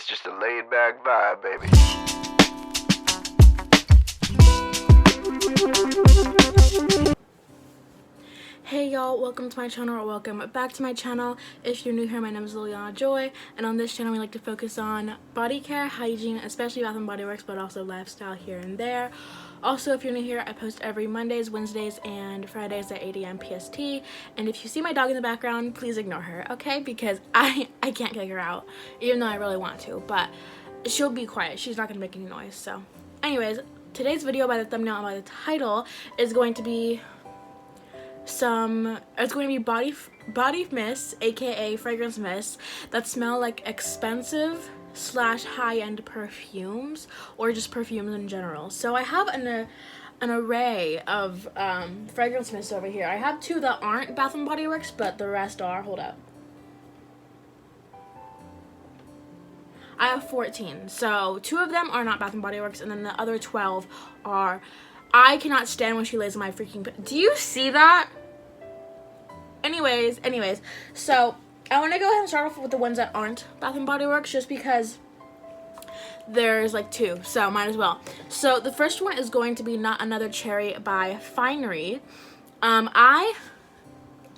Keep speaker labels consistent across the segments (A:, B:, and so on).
A: It's just a laid back vibe, baby.
B: Hey y'all, welcome to my channel, or welcome back to my channel. If you're new here, my name is Liliana Joy, and on this channel we like to focus on body care, hygiene, especially Bath & Body Works, but also lifestyle here and there. Also, if you're new here, I post every Mondays, Wednesdays, and Fridays at 8 a.m. PST, and if you see my dog in the background, please ignore her, okay? Because I can't kick her out, even though I really want to, but she'll be quiet. She's not gonna make any noise. So anyways, today's video, by the thumbnail and by the title, is going to be body mists, aka fragrance mists, that smell like expensive / high-end perfumes, or just perfumes in general. So I have an array of fragrance mists over here. I have two that aren't Bath & Body Works, but the rest are. Hold up. I have 14. So 2 of them are not Bath & Body Works, and then the other 12 are. I cannot stand when she lays in my freaking... Do you see that? Anyways, so I want to go ahead and start off with the ones that aren't Bath & Body Works, just because there's like 2, so might as well. So the first one is going to be Not Another Cherry by Finery. I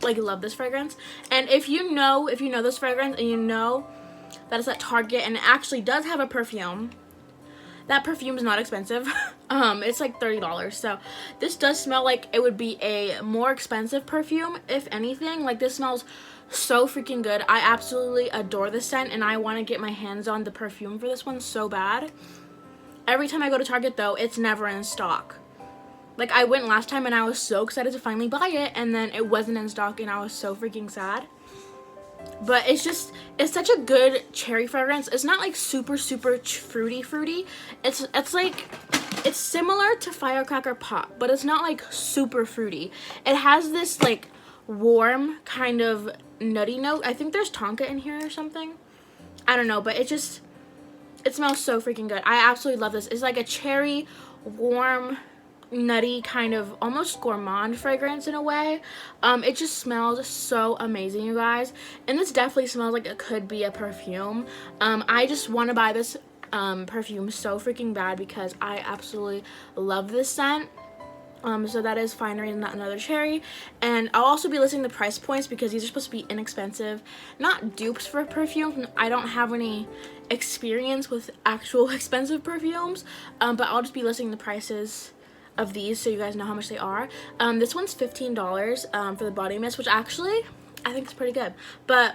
B: love this fragrance, and if you know this fragrance and you know that it's at Target and it actually does have a perfume, that perfume is not expensive. It's like $30. So this does smell like it would be a more expensive perfume, if anything. Like, this smells so freaking good. I absolutely adore this scent, and I want to get my hands on the perfume for this one so bad. Every time I go to Target, though, it's never in stock. Like, I went last time and I was so excited to finally buy it, and then it wasn't in stock, and I was so freaking sad. But it's such a good cherry fragrance. It's not like super fruity. It's similar to Firecracker Pop, but it's not like super fruity. It has this like warm kind of nutty note. I think there's tonka in here or something. I don't know, but it smells so freaking good. I absolutely love this. It's like a cherry, warm, nutty, kind of almost gourmand fragrance in a way. It just smells so amazing, you guys, and this definitely smells like it could be a perfume. I just want to buy this perfume so freaking bad because I absolutely love this scent. So that is Finery and Not Another Cherry, and I'll also be listing the price points because these are supposed to be inexpensive, not dupes for perfume. I don't have any experience with actual expensive perfumes, but I'll just be listing the prices of these so you guys know how much they are. This one's $15 for the body mist, which actually I think is pretty good. But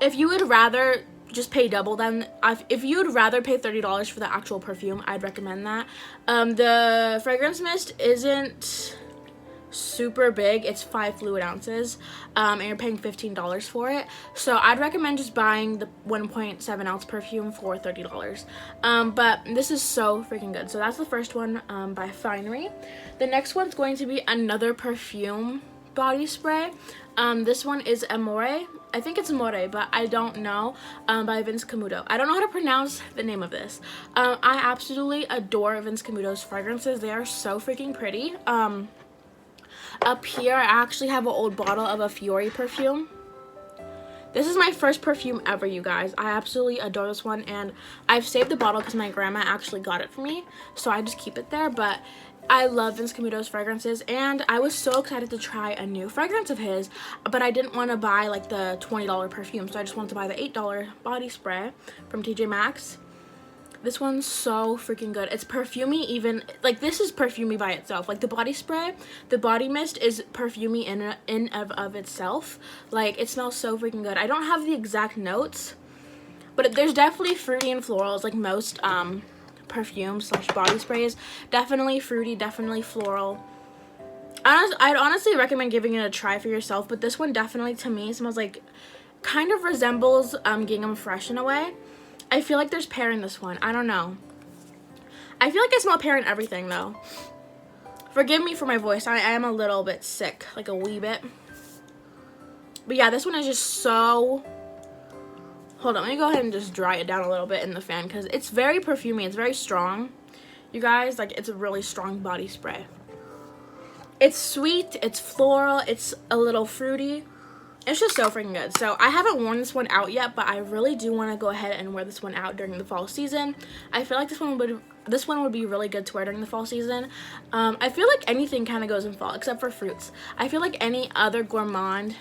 B: if you would rather just pay double, then if you would rather pay $30 for the actual perfume, I'd recommend that. The fragrance mist isn't super big. It's 5 fluid ounces, and you're paying $15 for it, so I'd recommend just buying the 1.7 ounce perfume for $30. But this is so freaking good. So that's the first one, by Finery. The next one's going to be another perfume body spray. This one is Amore. I think it's Amore, but I don't know, by Vince Camuto. I don't know how to pronounce the name of this. I absolutely adore Vince Camuto's fragrances. They are so freaking pretty. Up here, I actually have an old bottle of a Fiore perfume. This is my first perfume ever, you guys. I absolutely adore this one, and I've saved the bottle because my grandma actually got it for me, so I just keep it there. But I love Vince Camuto's fragrances, and I was so excited to try a new fragrance of his, but I didn't want to buy like the $20 perfume, so I just wanted to buy the $8 body spray from TJ Maxx. This one's so freaking good. It's perfumey, even like this is perfumey by itself. Like the body spray, the body mist is perfumey in of itself. Like, it smells so freaking good. I don't have the exact notes, but there's definitely fruity and florals, like most perfumes / body sprays. Definitely fruity, definitely floral. I'd honestly recommend giving it a try for yourself, but this one definitely, to me, smells like, kind of resembles Gingham Fresh in a way. I feel like there's pear in this one. I don't know. I feel like I smell pear in everything, though. Forgive me for my voice. I am a little bit sick, like a wee bit. But yeah, this one is just so... Hold on, let me go ahead and just dry it down a little bit in the fan, because it's very perfumey. It's very strong. You guys, like, it's a really strong body spray. It's sweet. It's floral. It's a little fruity. It's just so freaking good. So I haven't worn this one out yet, but I really do want to go ahead and wear this one out during the fall season. I feel like this one would be really good to wear during the fall season. I feel like anything kind of goes in fall except for fruits. I feel like any other not gourmand,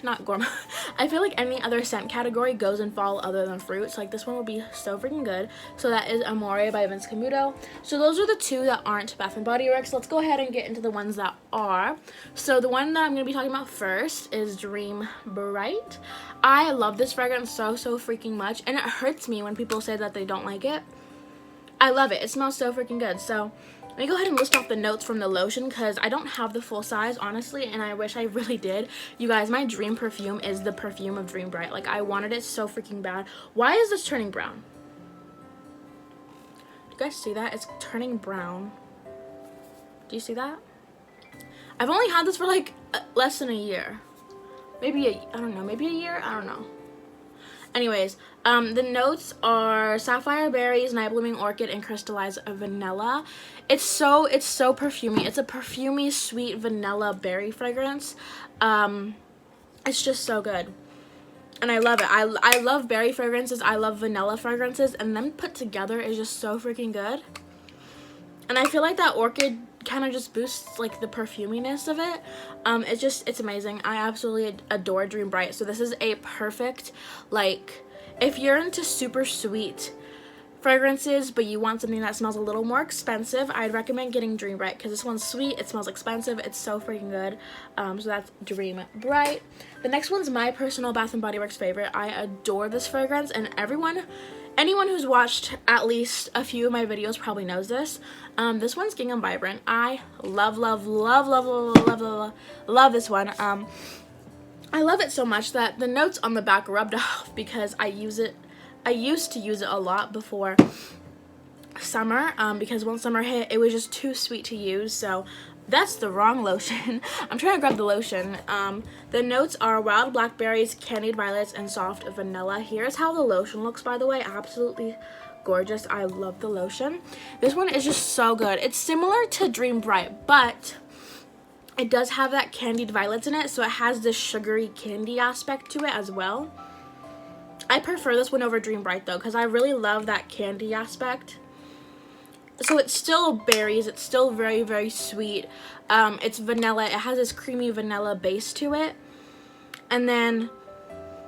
B: I feel like any other scent category goes in fall other than fruits. Like this one would be so freaking good. So that is Amore by Vince Camuto. So those are the two that aren't Bath and Body Works. Let's go ahead and get into the ones that are. So the one that I'm going to be talking about first is Dream Bright. I love this fragrance so freaking much, and it hurts me when people say that they don't like it. I love it. It smells so freaking good. So let me go ahead and list off the notes from the lotion because I don't have the full size, honestly, and I wish I really did. You guys, my dream perfume is the perfume of Dream Bright. Like, I wanted it so freaking bad. Why is this turning brown? Do you guys see that? It's turning brown. Do you see that? I've only had this for like less than a year. Maybe I don't know, maybe a year? I don't know. Anyways, the notes are sapphire berries, night blooming orchid, and crystallized vanilla. It's so perfumey. It's a perfumey, sweet vanilla berry fragrance. It's just so good, and I love it. I love berry fragrances. I love vanilla fragrances, and them put together is just so freaking good. And I feel like that orchid kind of just boosts like the perfuminess of it. It's amazing. I absolutely adore Dream Bright. So this is a perfect, like, if you're into super sweet fragrances but you want something that smells a little more expensive, I'd recommend getting Dream Bright because this one's sweet, it smells expensive, it's so freaking good. So that's Dream Bright. The next one's my personal Bath and Body Works favorite. I adore this fragrance, and anyone who's watched at least a few of my videos probably knows this. This one's Gingham Vibrant. I love this one. I love it so much that the notes on the back rubbed off because I used to use it a lot before summer, because when summer hit, it was just too sweet to use. So that's the wrong lotion. I'm trying to grab the lotion. The notes are wild blackberries, candied violets, and soft vanilla. Here's how the lotion looks, by the way. Absolutely gorgeous. I love the lotion. This one is just so good. It's similar to Dream Bright, but it does have that candied violets in it, so it has this sugary candy aspect to it as well. I prefer this one over Dream Bright though, because I really love that candy aspect. So it's still berries, it's still very sweet. It's vanilla, it has this creamy vanilla base to it. And then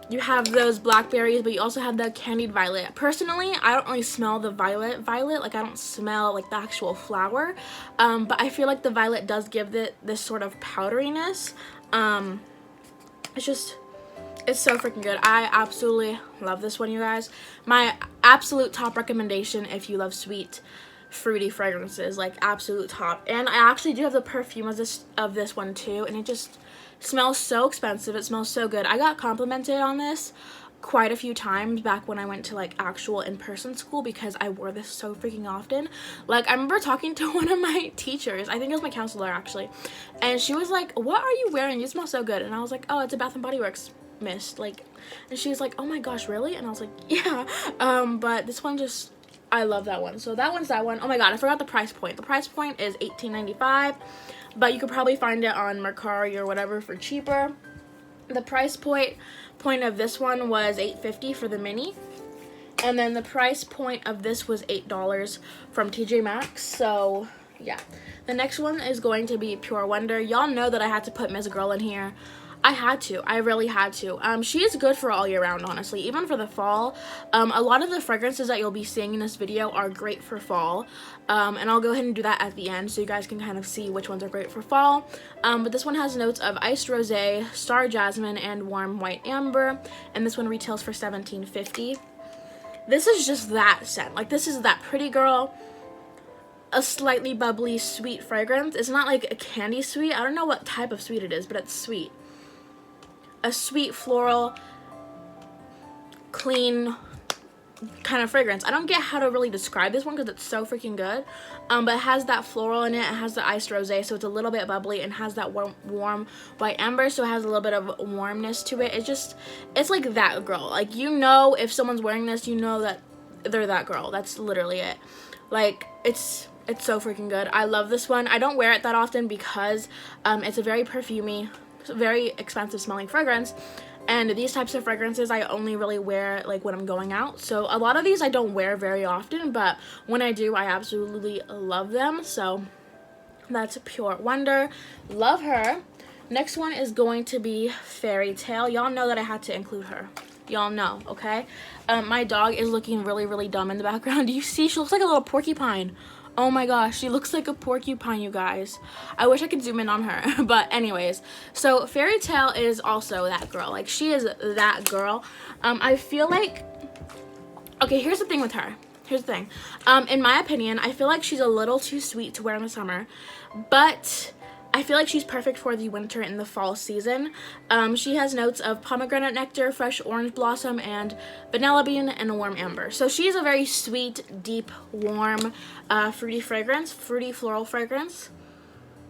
B: you have those blackberries, but you also have the candied violet. Personally, I don't really smell the violet, like I don't smell like the actual flower. But I feel like the violet does give it this sort of powderiness. It's so freaking good. I absolutely love this one, you guys. My absolute top recommendation if you love sweet, fruity fragrances, like absolute top. And I actually do have the perfume of this one too, and it just smells so expensive. It smells so good. I got complimented on this quite a few times back when I went to like actual in-person school because I wore this so freaking often. Like I remember talking to one of my teachers, I think it was my counselor actually, and she was like, "What are you wearing? You smell so good." And I was like, "Oh, it's a Bath and Body Works mist." Like, and she was like, "Oh my gosh, really?" And I was like, "Yeah." But this one just, I love that one. So that one's that one. Oh my god, I forgot the price point. The price point is $18.95, but you could probably find it on Mercari or whatever for cheaper. The price point of this one was $8.50 for the mini, and then the price point of this was $8 from TJ Maxx. So yeah, the next one is going to be Pure Wonder. Y'all know that I had to put Miss Girl in here. I had to. I really had to. She is good for all year round, honestly, even for the fall. A lot of the fragrances that you'll be seeing in this video are great for fall, and I'll go ahead and do that at the end so you guys can kind of see which ones are great for fall. But this one has notes of iced rosé, star jasmine, and warm white amber, and this one retails for $17.50. This is just that scent. Like, this is that pretty girl, a slightly bubbly sweet fragrance. It's not like a candy sweet. I don't know what type of sweet it is, but it's sweet. A sweet floral, clean kind of fragrance. I don't get how to really describe this one because it's so freaking good, but it has that floral in it. It has the iced rosé, so it's a little bit bubbly, and has that warm white amber, so it has a little bit of warmness to it. It's like that girl. Like, you know, if someone's wearing this, you know that they're that girl. That's literally it. Like, it's so freaking good. I love this one. I don't wear it that often because it's a very perfumey, very expensive smelling fragrance, And these types of fragrances I only really wear like when I'm going out. So a lot of these I don't wear very often, but when I do, I absolutely love them. So that's Pure Wonder. Love her. Next one is going to be Fairy Tale. Y'all know that I had to include her. Y'all know, okay? My dog is looking really, really dumb in the background. Do you see? She looks like a little porcupine. Oh my gosh, she looks like a porcupine, you guys. I wish I could zoom in on her. But anyways, so Fairy Tale is also that girl. Like, she is that girl. I feel like, okay, here's the thing with her. Here's the thing. In my opinion, I feel like she's a little too sweet to wear in the summer, but I feel like she's perfect for the winter and the fall season. She has notes of pomegranate nectar, fresh orange blossom, and vanilla bean, and warm amber. So she's a very sweet, deep, warm, fruity fragrance, fruity floral fragrance.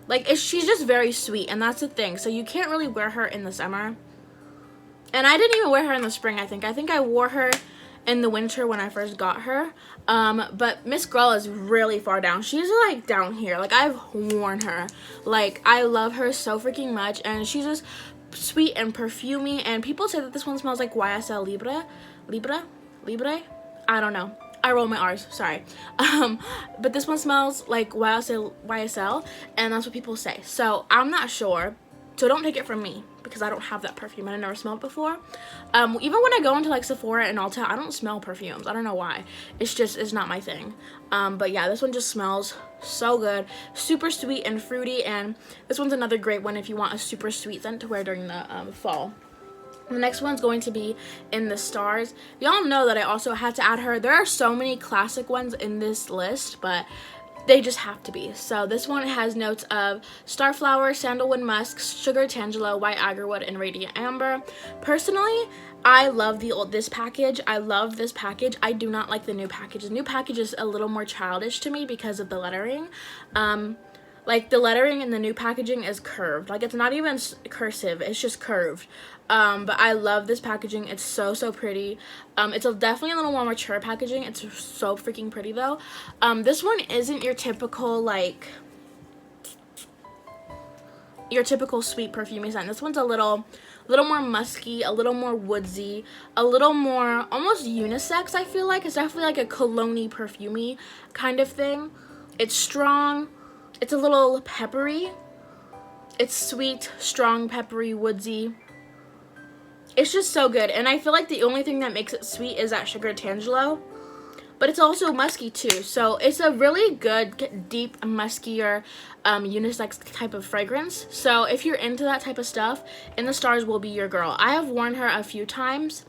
B: Like, she's just very sweet, and that's the thing. So you can't really wear her in the summer. And I didn't even wear her in the spring, I think. I think I wore her in the winter when I first got her. But Miss Girl is really far down. She's like down here. Like, I've worn her. Like, I love her so freaking much, and she's just sweet and perfumey. And people say that this one smells like YSL Libre. I don't know. I roll my R's, sorry. But this one smells like YSL, and that's what people say. So I'm not sure. So don't take it from me, because I don't have that perfume and I never smelled it before. Even when I go into like Sephora and Ulta, I don't smell perfumes. I don't know why. It's not my thing. But yeah, this one just smells so good. Super sweet and fruity, and this one's another great one if you want a super sweet scent to wear during the fall. The next one's going to be In the Stars. Y'all know that I also had to add her. There are so many classic ones in this list, but they just have to be. So this one has notes of starflower, sandalwood musk, sugar tangelo, white agarwood, and radiant amber. Personally, I love this package. I love this package. I do not like the new package. The new package is a little more childish to me because of the lettering. Like, the lettering in the new packaging is curved. Like, it's not even cursive. It's just curved. But I love this packaging. It's so, so pretty. It's definitely a little more mature packaging. It's so freaking pretty, though. This one isn't your typical, like, sweet perfumey scent. This one's a little more musky, a little more woodsy, a little more almost unisex, I feel like. It's definitely like a cologne-y, perfumey kind of thing. It's strong. It's a little peppery. It's sweet, strong, peppery, woodsy. It's just so good. And I feel like the only thing that makes it sweet is that sugar tangelo. But it's also musky too. So it's a really good, deep, muskier, unisex type of fragrance. So if you're into that type of stuff, In the Stars will be your girl. I have worn her a few times.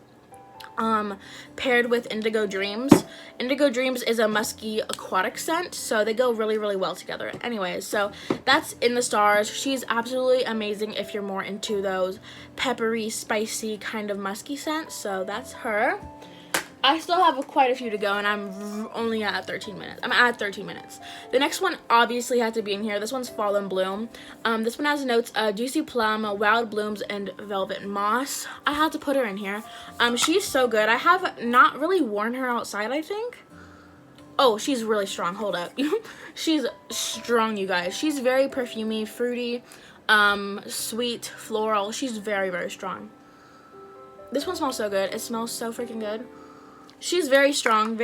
B: Paired with Indigo Dreams. Indigo Dreams is a musky aquatic scent, so they go really, really well together. Anyways, so that's In the Stars. She's absolutely amazing if you're more into those peppery, spicy, kind of musky scents. So that's her. I still have quite a few to go, and I'm only at 13 minutes. I'm at 13 minutes. The next one obviously had to be in here. This one's Fall and Bloom. This one has notes of Juicy Plum, Wild Blooms, and Velvet Moss. I had to put her in here. She's so good. I have not really worn her outside, I think. Oh, she's really strong. Hold up. She's strong, you guys. She's very perfumey, fruity, sweet, floral. She's very, very strong. This one smells so good. It smells so freaking good. She's very strong,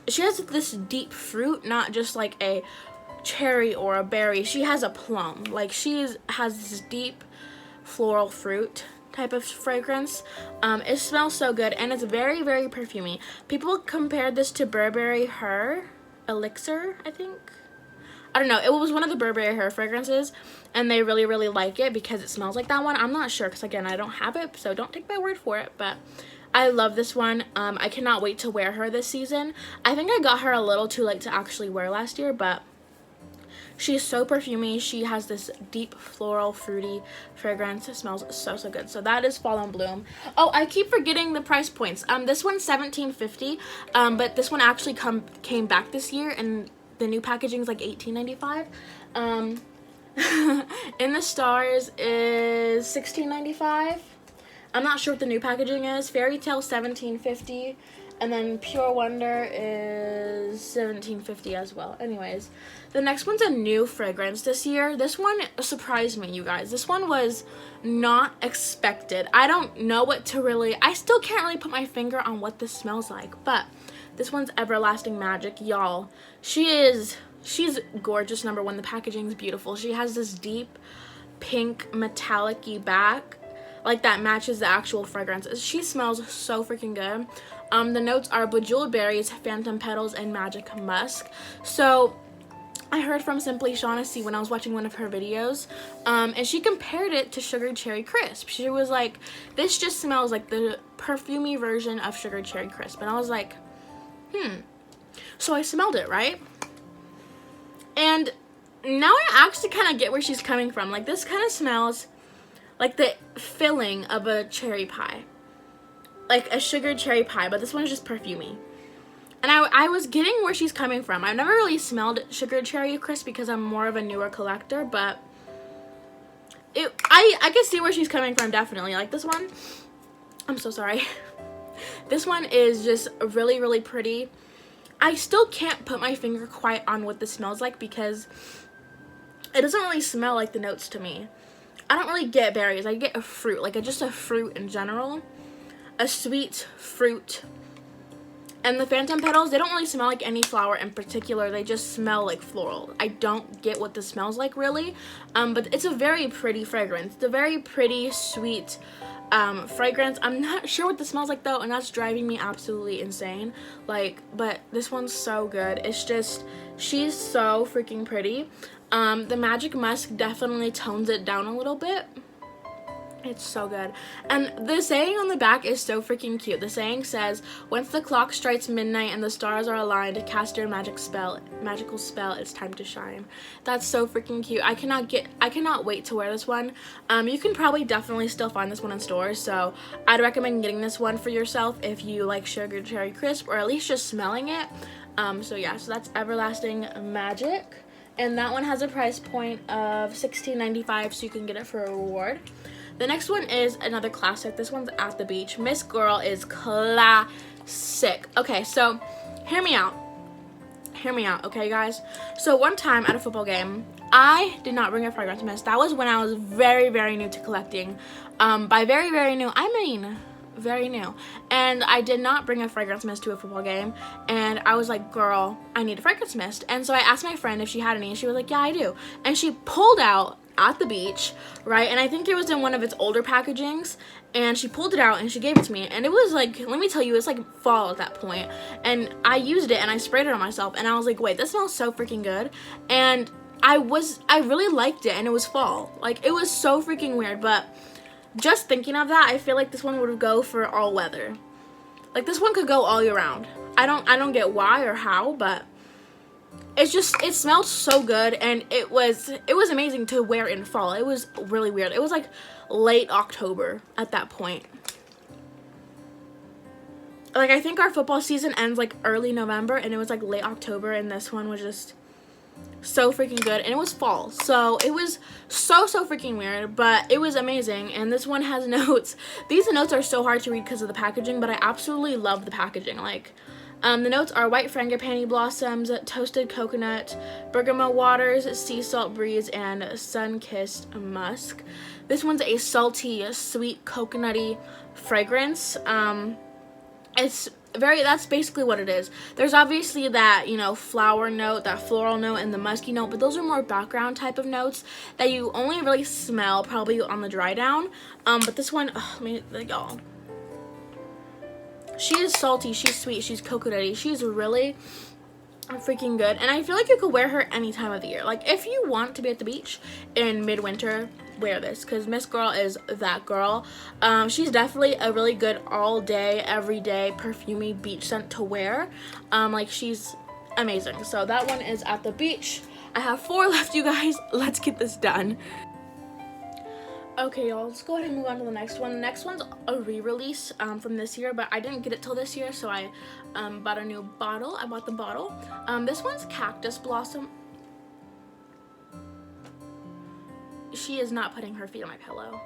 B: she has this deep fruit, not just like a cherry or a berry. She has a plum. Like, has this deep floral fruit type of fragrance. It smells so good, and it's very, very perfumey. People compared this to Burberry Her Elixir, I think. I don't know. It was one of the Burberry Her fragrances, and they really, really like it because it smells like that one. I'm not sure because, again, I don't have it, so don't take my word for it, but I love this one. I cannot wait to wear her this season. I think I got her a little too late to actually wear last year, but she's so perfumey. She has this deep floral, fruity fragrance. It smells so, so good. So that is Fall and Bloom. Oh, I keep forgetting the price points. This one's $17.50, but this one actually came back this year, and the new packaging is like $18.95. In the Stars is $16.95. I'm not sure what the new packaging is. Fairy Tale $17.50, and then Pure Wonder is is $17.50 as well. Anyways, the next one's a new fragrance this year. This one surprised me, you guys. This one was not expected. I don't know what to really, I still can't really put my finger on what this smells like, but this one's Everlasting Magic, y'all. She's gorgeous. Number one, the packaging's beautiful. She has this deep pink metallic-y back, like that matches the actual fragrance. She smells so freaking good. The notes are bejeweled berries, phantom petals, and magic musk. So I heard from Simply Shaughnessy when I was watching one of her videos, and she compared it to Sugar Cherry Crisp. She was like, this just smells like the perfumey version of Sugar Cherry Crisp. And I was like, so I smelled it, right? And now I actually kind of get where she's coming from. Like, this kind of smells like the filling of a cherry pie, like a sugar cherry pie, but this one is just perfumey. And I was getting where she's coming from. I've never really smelled Sugar Cherry Crisp because I'm more of a newer collector, but I can see where she's coming from, definitely. Like, this one, I'm so sorry. This one is just really, really pretty. I still can't put my finger quite on what this smells like because it doesn't really smell like the notes to me. I don't really get berries. I get a fruit, like just a fruit in general. A sweet fruit. And the phantom petals, they don't really smell like any flower in particular. They just smell like floral. I don't get what this smells like really. But it's a very pretty fragrance. It's a very pretty, sweet fragrance. I'm not sure what this smells like though, and that's driving me absolutely insane. Like, but this one's so good. It's just, she's so freaking pretty. The magic musk definitely tones it down a little bit. It's so good. And the saying on the back is so freaking cute. The saying says, once the clock strikes midnight and the stars are aligned, cast your magical spell, it's time to shine. That's so freaking cute. I cannot wait to wear this one. You can probably definitely still find this one in stores, so I'd recommend getting this one for yourself if you like Sugar Cherry Crisp, or at least just smelling it. So yeah, so that's Everlasting Magic. And that one has a price point of $16.95, so you can get it for a reward. The next one is another classic. This one's At the Beach. Miss Girl is classic. Okay, so hear me out. Hear me out, okay, guys? So one time at a football game, I did not bring a fragrance mist. That was when I was very, very new to collecting. By very, very new, I mean very new. And I did not bring a fragrance mist to a football game. And I was like, girl, I need a fragrance mist. And so I asked my friend if she had any. And she was like, yeah, I do. And she pulled out At the Beach, right? And I think it was in one of its older packagings, and she pulled it out and she gave it to me, and it was like, let me tell you, it's like fall at that point. And I used it and I sprayed it on myself, and I was like, wait, this smells so freaking good. And I really liked it, and it was fall. Like, it was so freaking weird. But just thinking of that, I feel like this one would go for all weather. Like, this one could go all year round. I don't get why or how, but it's just, it smelled so good, and it was amazing to wear in fall. It was really weird. It was like late October at that point. Like, I think our football season ends like early November, and it was like late October, and this one was just so freaking good, and it was fall, so it was so freaking weird, but it was amazing. And this one has notes. These notes are so hard to read because of the packaging, but I absolutely love the packaging. Like, the notes are white frangipani blossoms, toasted coconut, bergamot waters, sea salt breeze, and sun-kissed musk. This one's a salty, sweet, coconutty fragrance. That's basically what it is. There's obviously that, flower note, that floral note, and the musky note, but those are more background type of notes that you only really smell probably on the dry down. But this one, y'all, she is salty, she's sweet, she's coconutty, she's really freaking good. And I feel like you could wear her any time of the year. Like, if you want to be at the beach in midwinter, wear this, because Miss Girl is that girl. She's definitely a really good all day, everyday, perfumey beach scent to wear. Like, she's amazing. So that one is At the Beach. I have 4 left, you guys. Let's get this done. Okay, y'all, let's go ahead and move on to the next one. The next one's a re-release from this year, but I didn't get it till this year, so I bought a new bottle. I bought the bottle. This one's Cactus Blossom. She is not putting her feet on my pillow.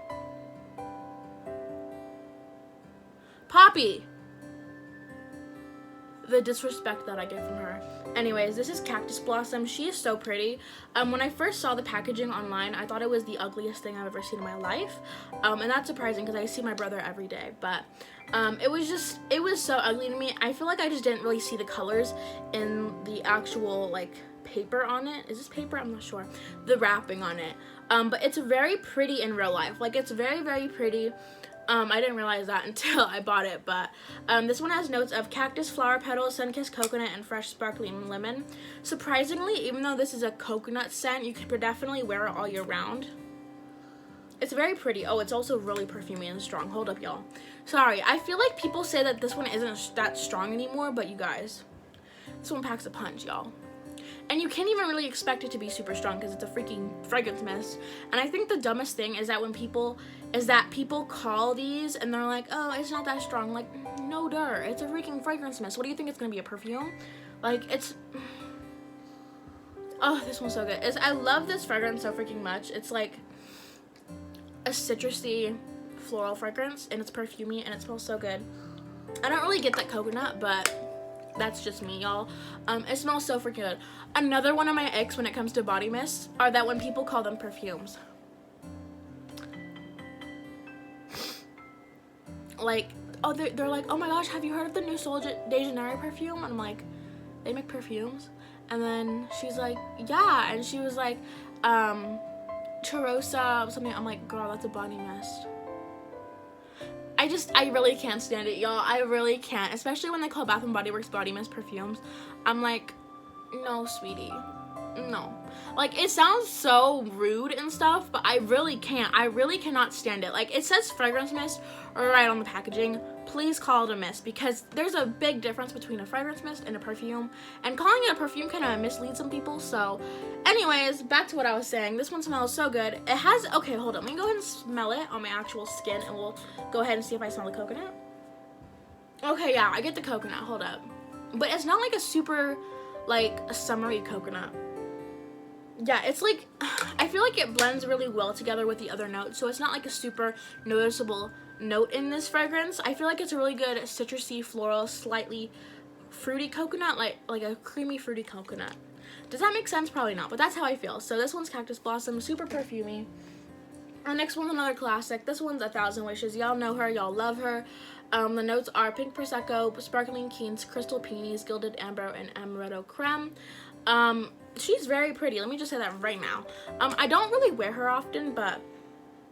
B: Poppy! the disrespect that I get from her. Anyways, this is Cactus Blossom. She is so pretty. When I first saw the packaging online, I thought it was the ugliest thing I've ever seen in my life. And that's surprising because I see my brother every day. But it was so ugly to me. I feel like I just didn't really see the colors in the actual, like, paper on it. Is this paper? I'm not sure. The wrapping on it. But it's very pretty in real life. Like, it's very, very pretty. I didn't realize that until I bought it, but this one has notes of cactus, flower petals, sun-kissed coconut, and fresh sparkling lemon. Surprisingly, even though this is a coconut scent, you could definitely wear it all year round. It's very pretty. Oh, it's also really perfumey and strong. Hold up, y'all. Sorry, I feel like people say that this one isn't that strong anymore, but you guys, this one packs a punch, y'all. And you can't even really expect it to be super strong because it's a freaking fragrance mist. And I think the dumbest thing is that people call these and they're like, oh, it's not that strong. Like, no, it's a freaking fragrance mist. What do you think it's gonna be, a perfume? Like, it's, oh, this one's so good. I love this fragrance so freaking much. It's like a citrusy floral fragrance, and it's perfumey, and it smells so good. I don't really get that coconut, but that's just me, y'all. It smells so freaking good. Another one of my icks when it comes to body mists are that when people call them perfumes. Like, oh, they're like, oh my gosh, have you heard of the new Sol de Janeiro perfume? And I'm like, they make perfumes? And then she's like, yeah. And she was like, Charosa something. I'm like, girl, that's a body mist. I really can't stand it, y'all. I really can't. Especially when they call Bath & Body Works body mist perfumes. I'm like, no, sweetie. No. Like, it sounds so rude and stuff, but I really can't. I really cannot stand it. Like, it says fragrance mist right on the packaging. Please call it a mist, because there's a big difference between a fragrance mist and a perfume. And calling it a perfume kind of misleads some people. So, anyways, back to what I was saying. This one smells so good. It has, okay, hold on. Let me go ahead and smell it on my actual skin, and we'll go ahead and see if I smell the coconut. Okay, yeah, I get the coconut. Hold up. But it's not like a super, like, a summery coconut. Yeah, it's like, I feel like it blends really well together with the other notes, so it's not like a super noticeable note in this fragrance. I feel like it's a really good citrusy, floral, slightly fruity coconut, like a creamy, fruity coconut. Does that make sense? Probably not, but that's how I feel. So this one's Cactus Blossom, super perfumey. Our next one's another classic. This one's 1,000 Wishes. Y'all know her, y'all love her. The notes are pink prosecco, sparkling quince, crystal peonies, gilded amber, and amaretto creme. She's very pretty. Let me just say that right now. I don't really wear her often, but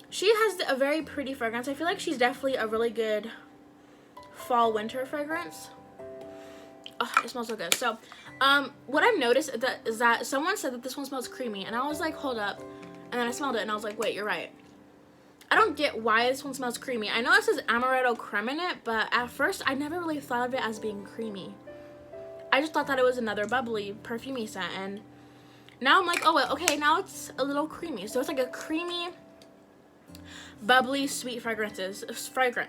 B: she has a very pretty fragrance. I feel like she's definitely a really good fall winter fragrance. Oh, it smells so good. So, what I've noticed is that someone said that this one smells creamy, and I was like, hold up. And then I smelled it, and I was like, wait, you're right. I don't get why this one smells creamy. I know it says amaretto creme in it, but at first, I never really thought of it as being creamy. I just thought that it was another bubbly, perfumey scent, and now I'm like, oh, well, okay, now it's a little creamy. So it's like a creamy, bubbly, sweet fragrance.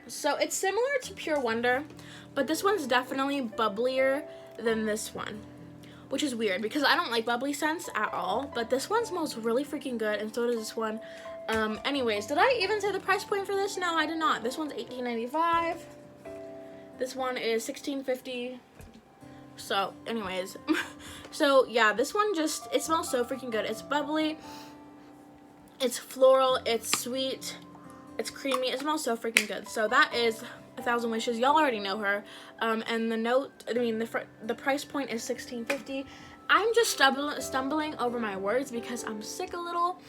B: So it's similar to Pure Wonder, but this one's definitely bubblier than this one, which is weird because I don't like bubbly scents at all, but this one smells really freaking good, and so does this one. Anyways, did I even say the price point for this? No, I did not. This one's $18.95. This one is $16.50. So, anyways, so yeah, this one just, it smells so freaking good. It's bubbly, it's floral, it's sweet, it's creamy, it smells so freaking good. So that is 1,000 Wishes. Y'all already know her. And the price point is $16.50. I'm just stumbling over my words because I'm sick a little.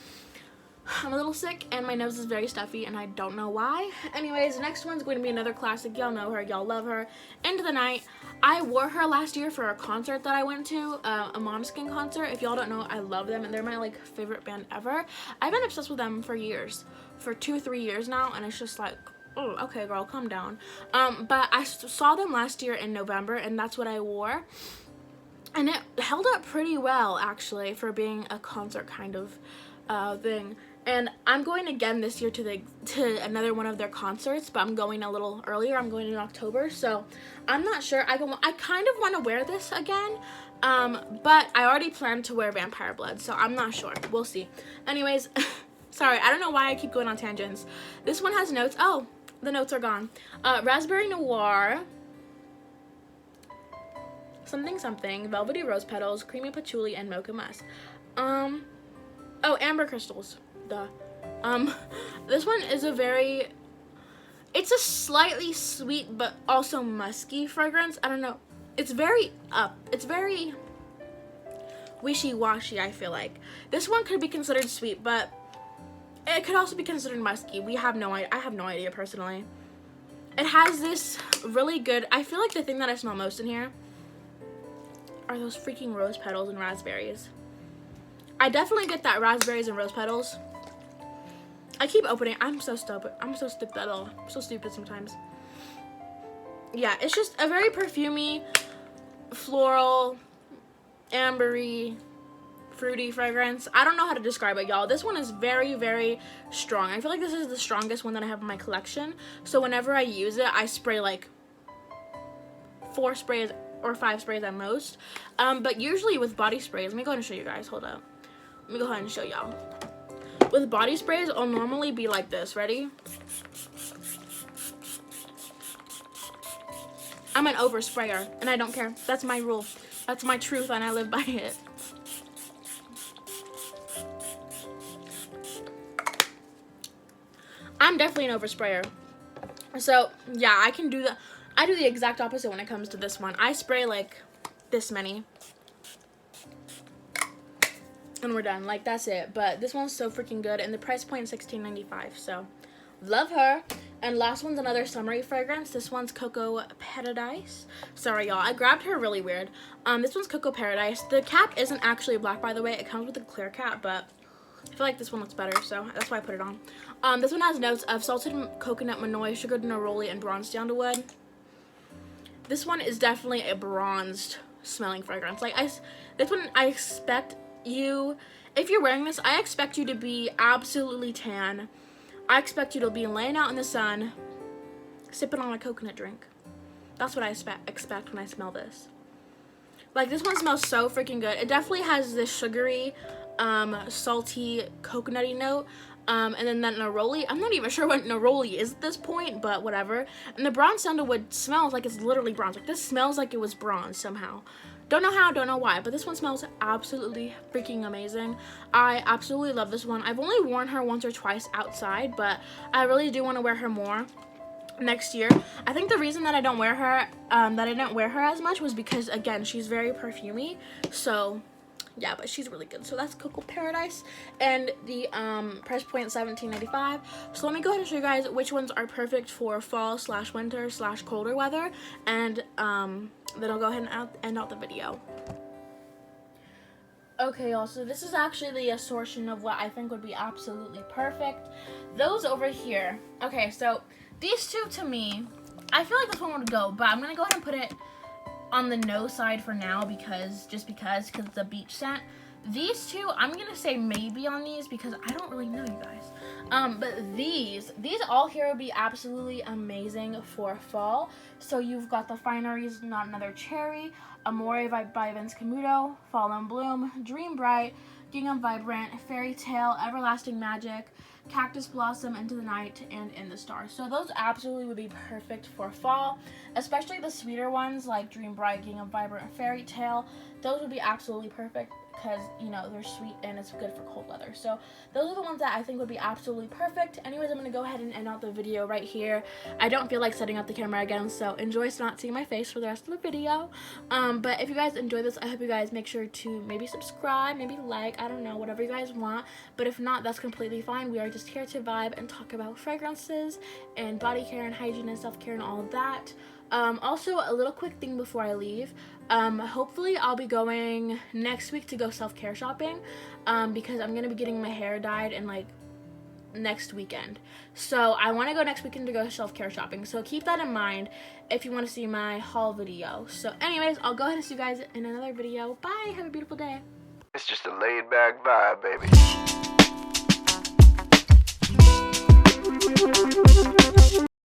B: I'm a little sick and my nose is very stuffy and I don't know why. Anyways, the next one's going to be another classic. Y'all know her, y'all love her. Into the Night. I wore her last year for a concert that I went to, a Måneskin concert. If y'all don't know, I love them and they're my like favorite band ever. I've been obsessed with them for years, for 2-3 years now, and it's just like, oh, okay, girl, calm down. But I saw them last year in November, and that's what I wore. And it held up pretty well, actually, for being a concert kind of thing. And I'm going again this year to another one of their concerts, but I'm going a little earlier. I'm going in October, so I'm not sure. I kind of want to wear this again, but I already planned to wear Vampire Blood, so I'm not sure. We'll see. Anyways, sorry, I don't know why I keep going on tangents. This one has notes. Oh, the notes are gone. Raspberry Noir. something something, velvety rose petals, creamy patchouli, and mocha musk. Oh, amber crystals. Duh. This one is it's a slightly sweet but also musky fragrance. I don't know. It's very wishy-washy, I feel like. This one could be considered sweet, but it could also be considered musky. I have no idea personally. It has this really good, I feel like the thing that I smell most in here are those freaking rose petals and raspberries. I definitely get that raspberries and rose petals. I keep opening. I'm so stupid. I'm so stupid sometimes. Yeah, it's just a very perfumey, floral, ambery, fruity fragrance. I don't know how to describe it, y'all. This one is very, very strong. I feel like this is the strongest one that I have in my collection. So whenever I use it, I spray like 4 sprays or 5 sprays at most. But usually with body sprays, let me go ahead and show you guys. Hold up. Let me go ahead and show y'all. With body sprays, I'll normally be like this. Ready? I'm an oversprayer, and I don't care. That's my rule. That's my truth, and I live by it. I'm definitely an oversprayer. So, yeah, I can do the... I do the exact opposite when it comes to this one. I spray, like, this many. And we're done. Like, that's it. But this one's so freaking good. And the price point is $16.95. So, love her. And last one's another summery fragrance. This one's Cocoa Paradise. Sorry, y'all. I grabbed her really weird. This one's Cocoa Paradise. The cap isn't actually black, by the way. It comes with a clear cap, but I feel like this one looks better, so that's why I put it on. This one has notes of salted coconut manoi, sugared neroli, and bronzed sandalwood. This one is definitely a bronzed smelling fragrance. Like, this one, I expect you, if you're wearing this, I expect you to be absolutely tan. I expect you to be laying out in the sun, sipping on a coconut drink. That's what I expect when I smell this. Like, this one smells so freaking good. It definitely has this sugary, salty, coconutty note. And then that neroli, I'm not even sure what neroli is at this point, but whatever. And the bronze sandalwood smells like it's literally bronze. Like, this smells like it was bronze somehow. Don't know how, don't know why, but this one smells absolutely freaking amazing. I absolutely love this one. I've only worn her once or twice outside, but I really do want to wear her more next year. I think the reason that I don't wear her, that I didn't wear her as much was because, again, she's very perfumey. So yeah, but she's really good. So that's Cocoa Paradise, and the price point $17.95. So let me go ahead and show you guys which ones are perfect for fall / winter / colder weather, and then I'll go ahead and end out the video. Okay, y'all, so this is actually the assortment of what I think would be absolutely perfect. Those over here. Okay, so these two, to me, I feel like this one would go, but I'm gonna go ahead and put it on the no side for now because it's a beach scent. These two, I'm gonna say maybe on these because I don't really know, you guys. But these all here would be absolutely amazing for fall. So you've got the Fineries Not Another Cherry, Amore by Vince Camuto, Fall in Bloom, Dream Bright, Gingham Vibrant, Fairy Tale, Everlasting Magic, Cactus Blossom, Into the Night, and In the Stars. So those absolutely would be perfect for fall, especially the sweeter ones like Dream Bright, Gingham Vibrant, and Fairy Tale. Those would be absolutely perfect because, you know, they're sweet and it's good for cold weather. So those are the ones that I think would be absolutely perfect. Anyways, I'm going to go ahead and end out the video right here. I don't feel like setting up the camera again, so enjoy not seeing my face for the rest of the video. But if you guys enjoyed this, I hope you guys make sure to maybe subscribe, maybe like, I don't know, whatever you guys want. But if not, that's completely fine. We are just here to vibe and talk about fragrances and body care and hygiene and self-care and all of that. Also, a little quick thing before I leave. Hopefully I'll be going next week to go self-care shopping, because I'm going to be getting my hair dyed in like next weekend. So I want to go next weekend to go self-care shopping. So keep that in mind if you want to see my haul video. So anyways, I'll go ahead and see you guys in another video. Bye. Have a beautiful day.
A: It's just a laid back vibe, baby.